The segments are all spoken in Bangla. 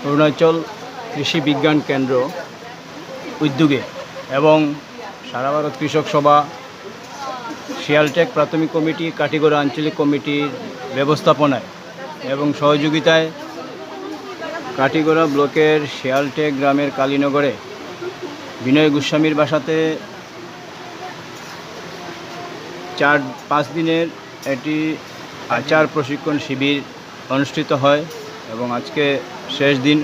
অরুণাচল কৃষি বিজ্ঞান কেন্দ্র উদ্যোগে এবং সারা ভারত কৃষক সভা, শিয়ালটেক প্রাথমিক কমিটি, কাটিগড়া আঞ্চলিক কমিটির ব্যবস্থাপনায় এবং সহযোগিতায় কাটিগড়া ব্লকের শিয়ালটেক গ্রামের কালীনগরে বিনয় গোস্বামীর বাসাতে 4-5 দিনের এটি আচার প্রশিক্ষণ শিবির অনুষ্ঠিত হয় এবং আজকে শেষ দিন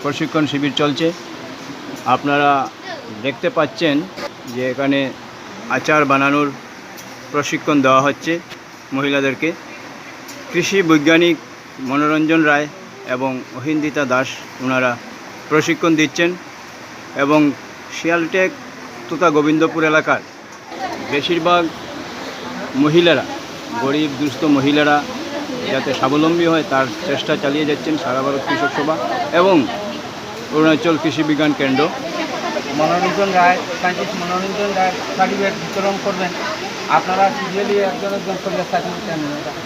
প্রশিক্ষণ শিবির চলছে। আপনারা দেখতে পাচ্ছেন যে এখানে আচার বানানোর প্রশিক্ষণ দেওয়া হচ্ছে মহিলাদেরকে। কৃষি বৈজ্ঞানিক মনোরঞ্জন রায় এবং অহিন্দিতা দাস ওনারা প্রশিক্ষণ দিচ্ছেন এবং শিয়ালটেক তথা গোবিন্দপুর এলাকার বেশিরভাগ মহিলারা, গরিব দুস্থ মহিলারা যাতে স্বাবলম্বী হয় তার চেষ্টা চালিয়ে যাচ্ছেন সারা ভারত কৃষক সভা এবং অরুণাচল কৃষি বিজ্ঞান কেন্দ্র। মনোরঞ্জন রায়, সায়েন্টিস্ট মনোরঞ্জন রায় সার্টিফিকেট বিতরণ করবেন। আপনারা সিরিয়ালি একজন করে সার্টিফিকেট নেবেন।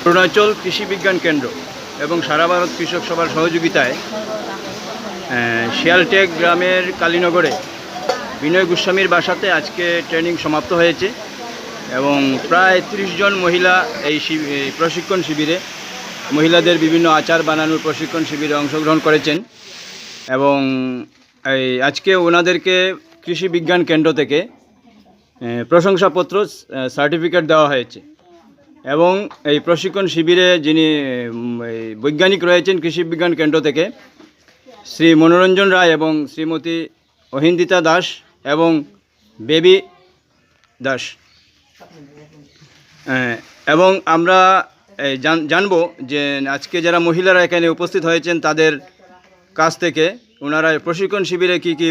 অরুণাচল কৃষি বিজ্ঞান কেন্দ্র এবং সারা ভারত কৃষক সভার সহযোগিতায় শিয়ালটেক গ্রামের কালীনগরে বিনয় গোস্বামীর বাসাতে আজকে ট্রেনিং সমাপ্ত হয়েছে এবং প্রায় 30 জন মহিলা এই প্রশিক্ষণ শিবিরে, মহিলাদের বিভিন্ন আচার বানানোর প্রশিক্ষণ শিবিরে অংশগ্রহণ করেছেন এবং আজকে ওনাদেরকে কৃষি বিজ্ঞান কেন্দ্র থেকে প্রশংসাপত্র, সার্টিফিকেট দেওয়া হয়েছে এবং এই প্রশিক্ষণ শিবিরে যিনি বৈজ্ঞানিক রয়েছেন কৃষি বিজ্ঞান কেন্দ্র থেকে, শ্রী মনোরঞ্জন রায় এবং শ্রীমতী অহিন্দিতা দাস এবং বেবি দাস। এবং আমরা জানব যে আজকে যারা মহিলারা এখানে উপস্থিত হয়েছেন তাদের কাছ থেকে ওনারা প্রশিক্ষণ শিবিরে কি কি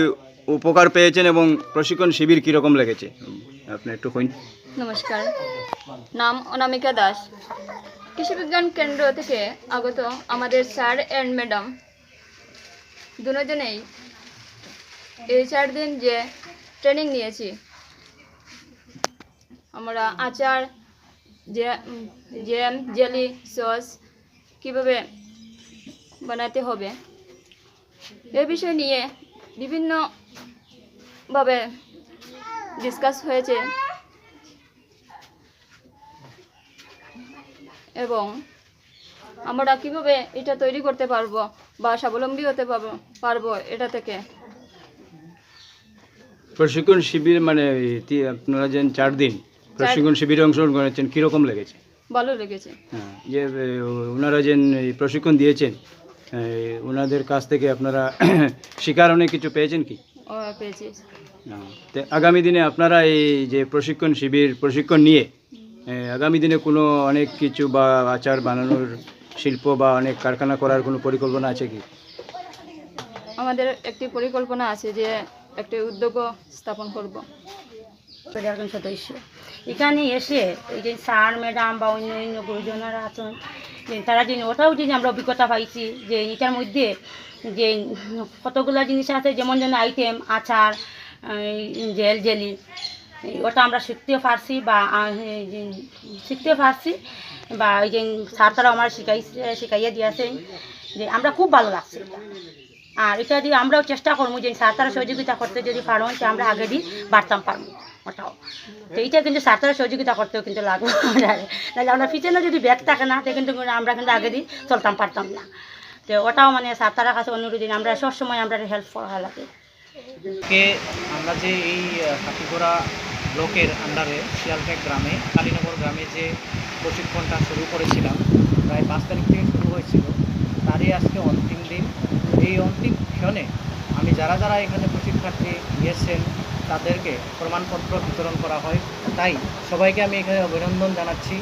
উপকার পেয়েছেন এবং প্রশিক্ষণ শিবির কীরকম লেগেছে। আপনি একটু কইন। নমস্কার, নাম অনামিকা দাস। কৃষি বিজ্ঞান কেন্দ্র থেকে আগত আমাদের স্যার অ্যান্ড ম্যাডাম দুজনেই এই 4 দিন যে ট্রেনিং নিয়েছি, আমরা আচার, জ্যাম, জেলি, সস কীভাবে বানাতে হবে এ বিষয় নিয়ে বিভিন্নভাবে ডিসকাস হয়েছে এবং আমরা কীভাবে এটা তৈরি করতে পারবো বা স্বাবলম্বী হতে পারবো এটা থেকে। প্রশিক্ষণ শিবির মানে আপনারা যে 4 দিন প্রশিক্ষণ শিবিরে অংশগ্রহণ করেছেন, কীরকম লেগেছে? ভালো লেগেছে। হ্যাঁ, যে ওনারা যে প্রশিক্ষণ দিয়েছেন ওনাদের কাছ থেকে আপনারা শেখার অনেক কিছু পেয়েছেন কি? পেয়েছি। আগামী দিনে আপনারা এই যে প্রশিক্ষণ নিয়ে আগামী দিনে কোনো অনেক কিছু বা আচার বানানোর শিল্প বা অনেক কারখানা করার কোনো পরিকল্পনা আছে কি? আমাদের একটি পরিকল্পনা আছে যে একটি উদ্যোগ স্থাপন করব। একজন সদস্য এখানে এসে এই যে স্যার ম্যাডাম বা অন্য গুরুজনেরা আছেন, যে তারা যে ওটাও যে আমরা অভিজ্ঞতা পাইছি যে এটার মধ্যে যে কতগুলো জিনিস আছে, যেমন যেন আইটেম, আচার, জেলি, ওটা আমরা শিখতেও পারছি বা ওই যে স্যার তারা আমার শিখাইয়া দিয়েছেন, যে আমরা খুব ভালো লাগছে। আর এটা দিয়ে আমরাও চেষ্টা করবো যে স্যার তারা সহযোগিতা করতে যদি পারো যে আমরা আগে দিয়ে বাড়তাম পারবো ওটাও। তো এইটা কিন্তু স্যার তারা সহযোগিতা করতেও কিন্তু লাগবে, নাহলে আমরা পিছনে যদি ব্যাগ থাকে না তো কিন্তু আমরা কিন্তু আগে দিয়ে চলতাম পারতাম না। তো ওটাও মানে স্যার তারা কাছে অনুরোধ আমরা সবসময় আমরা হেল্প করা লাগে। আমরা যে এই কাটিগড়া ব্লকের আন্ডারে শিয়ালটেক গ্রামে, কালীনগর গ্রামে যে প্রশিক্ষণটা শুরু করেছিলাম, প্রায় 5 তারিখ থেকে শুরু হয়েছিল, তারই আজকে অন্তিম দিন। এই অন্তিম ক্ষণে আমি যারা এখানে প্রশিক্ষার্থী নিয়েছেন তাদেরকে প্রমাণপত্র বিতরণ করা হয়। তাই সবাইকে আমি এখানে অভিনন্দন জানাচ্ছি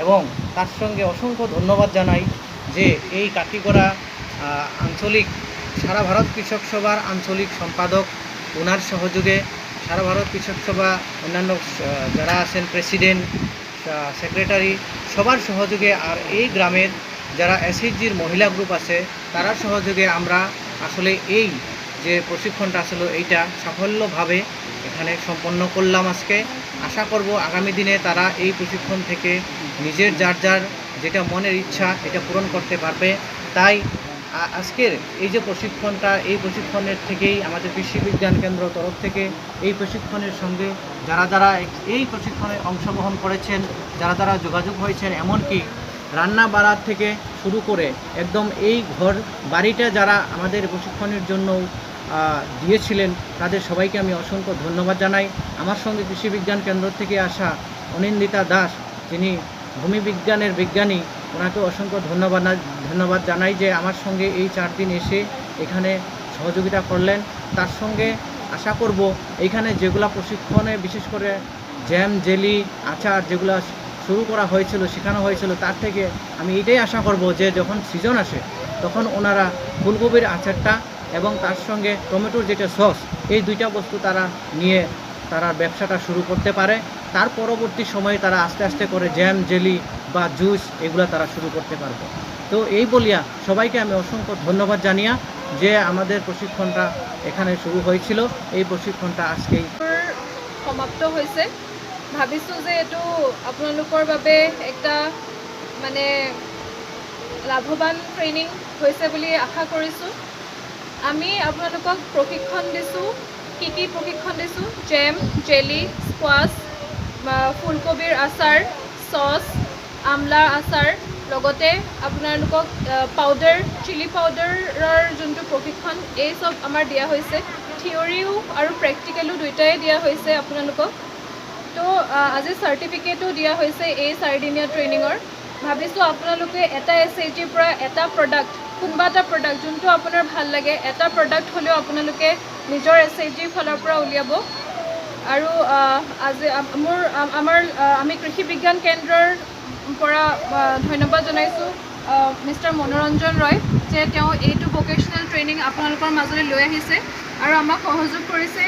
এবং তার সঙ্গে অসংখ্য ধন্যবাদ জানাই যে এই কাটিগড়া আঞ্চলিক সারা ভারত কৃষক সভার আঞ্চলিক সম্পাদক, ওনার সহযোগে সারা ভারত কৃষক সভা অন্যান্য যারা আছেন প্রেসিডেন্ট, সেক্রেটারি, সবার সহযোগে, আর এই গ্রামের যারা এসএইচজির মহিলা গ্রুপ আছে তারা সহযোগে আমরা আসলে এই যে প্রশিক্ষণটা আসলে এইটা সাফল্যভাবে এখানে সম্পন্ন করলাম আজকে। আশা করব আগামী দিনে তারা এই প্রশিক্ষণ থেকে নিজের যার যেটা মনের ইচ্ছা এটা পূরণ করতে পারবে। তাই আজকের এই যে প্রশিক্ষণটা, এই প্রশিক্ষণের থেকেই আমাদের কৃষি বিজ্ঞান কেন্দ্র তরফ থেকে এই প্রশিক্ষণের সঙ্গে যারা এই প্রশিক্ষণে অংশগ্রহণ করেছেন, যারা যোগাযোগ হয়েছেন, এমনকি রান্না বাড়ার থেকে শুরু করে একদম এই ঘর বাড়িটা যারা আমাদের প্রশিক্ষণের জন্য দিয়েছিলেন, তাদের সবাইকে আমি অসংখ্য ধন্যবাদ জানাই। আমার সঙ্গে কৃষি বিজ্ঞান কেন্দ্র থেকে আসা অনিন্দিতা দাস, যিনি ভূমি বিজ্ঞানের বিজ্ঞানী, ওনাকে অসংখ্য ধন্যবাদ জানাই যে আমার সঙ্গে এই 4 দিন এসে এখানে সহযোগিতা করলেন। তার সঙ্গে আশা করব এইখানে যেগুলো প্রশিক্ষণে বিশেষ করে জ্যাম, জেলি, আচার যেগুলো শুরু করা হয়েছিল, শেখানো হয়েছিল, তার থেকে আমি এটাই আশা করব যে যখন সিজন আসে তখন ওনারা ফুলকপির আচারটা এবং তার সঙ্গে টমেটোর যেটা সস, এই 2টা বস্তু তারা নিয়ে তারা ব্যবসাটা শুরু করতে পারে। তার পরবর্তী সময়ে তারা আস্তে আস্তে করে জ্যাম, জেলি বা জুস এগুলো তারা শুরু করতে পারবে। তো এই বলিয়া সবাইকে আমি অসংখ্য ধন্যবাদ জানিয়া যে আমাদের প্রশিক্ষণটা এখানে শুরু হয়েছিল, এই প্রশিক্ষণটা আজকেই সমাপ্ত হৈছে। ভাবিছোঁ যে এইটো আপোনালোকৰ বাবে একটা মানে লাভৱান ট্ৰেইনিং হৈছে বুলি আশা কৰিছোঁ। আমি আপোনালোকক প্ৰশিক্ষণ দিছোঁ। কি প্ৰশিক্ষণ দিছোঁ? জেম, জেলি, স্কোৱাছ, ফুলকবিৰ আচাৰ, চচ, আমলাৰ আচাৰ, লগতে আপোনালোকক পাউডাৰ, চিলি পাউডাৰৰ যোনটো প্ৰশিক্ষণ, এই চব আমাৰ দিয়া হৈছে। থিয়ৰিও আৰু প্ৰেক্টিকেলো দুয়োটাই দিয়া হৈছে আপোনালোকক। তো আজি চাৰ্টিফিকেটো দিয়া হৈছে এই 4 দিনীয়া ট্ৰেইনিঙৰ। ভাবিছোঁ আপোনালোকে এটা SHGৰ পৰা এটা প্ৰডাক্ট, কোনোবা এটা প্ৰডাক্ট যোনটো আপোনাৰ ভাল লাগে, এটা প্ৰডাক্ট হ'লেও আপোনালোকে নিজৰ SHGৰ ফালৰ পৰা উলিয়াব। আৰু আজি আমি কৃষি বিজ্ঞান কেন্দ্ৰৰ পৰা ধন্যবাদ জনাইছোঁ মিষ্টাৰ মনোৰঞ্জন ৰয়, যে তেওঁ এইটো ভকেশ্যনেল ট্ৰেইনিং আপোনালোকৰ মাজলৈ লৈ আহিছে আৰু আমাক সহযোগ কৰিছে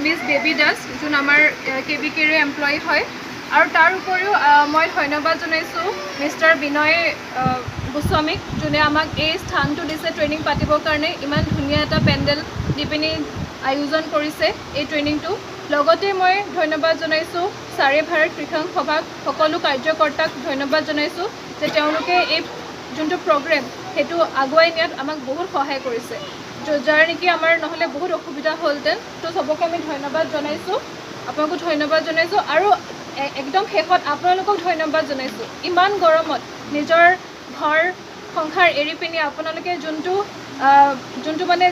মিছ বেবী দাস, যোন আমাৰ KVKৰ এমপ্লয়ী হয়। আৰু তাৰ উপৰিও মই ধন্যবাদ জনাইছোঁ মিষ্টাৰ বিনয় গোস্বামীক, যোনে আমাক এই স্থানটো দিছে ট্ৰেইনিং পাতিবৰ কাৰণে। ইমান ধুনীয়া এটা পেণ্ডেল দি পিনি আয়োজন কৰিছে এই ট্ৰেইনিংটো। লগতে মই ধন্যবাদ জনাইছোঁ চাৰে ভাৰত কৃষক সভাক, সকলো কাৰ্যকৰ্তাক ধন্যবাদ জনাইছোঁ যে তেওঁলোকে এই যোনটো প্ৰগ্ৰেম সেইটো আগুৱাই নিয়াত আমাক বহুত সহায় কৰিছে, যাৰ নেকি আমাৰ নহ'লে বহুত অসুবিধা হ'লহেঁতেন। তো চবকে আমি ধন্যবাদ জনাইছোঁ, আপোনালোকক ধন্যবাদ জনাইছোঁ। আৰু একদম শেষত আপোনালোকক ধন্যবাদ জনাইছোঁ, ইমান গৰমত নিজৰ ঘৰ সংসাৰ এৰি পিনি আপোনালোকে যোনটো মানে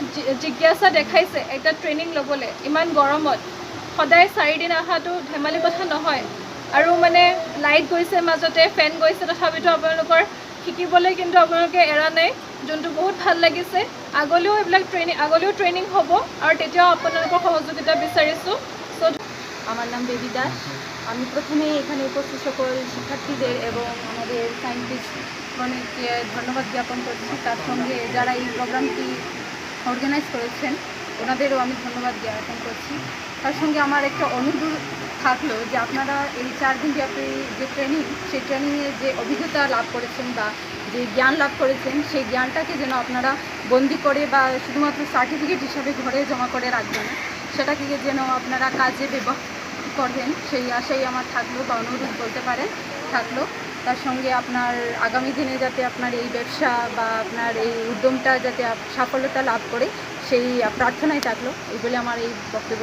জিজ্ঞাসা দেখাইছে এটা ট্ৰেইনিং ল'বলৈ ইমান গৰমত। সদায় 4 দিন অহাটো ধেমালি কথা নহয়। আৰু মানে লাইট গৈছে, মাজতে ফেন গৈছে, তথাপিতো আপোনালোকৰ শিকিবলৈ কিন্তু আপোনালোকে এৰা নাই, যোনটো বহুত ভাল লাগিছে। আগলৈও ট্ৰেইনিং হ'ব আৰু তেতিয়াও আপোনালোকৰ সহযোগিতা বিচাৰিছোঁ। আমার নাম বেবী দাস। আমি প্রথমে এখানে উপস্থিত সকল শিক্ষার্থীদের এবং আমাদের সায়েন্টিস্টগণকে ধন্যবাদ জ্ঞাপন করছি। তার সঙ্গে যারা এই প্রোগ্রামটি অর্গানাইজ করেছেন ওনাদেরও আমি ধন্যবাদ জ্ঞাপন করছি। তার সঙ্গে আমার একটা অনুরোধ থাকলো যে আপনারা এই 4 দিন ব্যাপী যে ট্রেনিং, সেই ট্রেনিংয়ে যে অভিজ্ঞতা লাভ করেছেন বা যে জ্ঞান লাভ করেছেন, সেই জ্ঞানটাকে যেন আপনারা বন্দি করে বা শুধুমাত্র সার্টিফিকেট হিসাবে ঘরে জমা করে রাখবেন, সেটাকে যেন আপনারা কাজে ব্যবহার করবেন, সেই আশাই আমার থাকলো বা অনুরোধ বলতে পারেন থাকলো। তার সঙ্গে আপনার আগামী দিনে যাতে আপনার এই ব্যবসা বা আপনার এই উদ্যমটা যাতে সাফল্যতা লাভ করে, সেই প্রার্থনাই থাকলো। এই বলে আমার এই বক্তব্য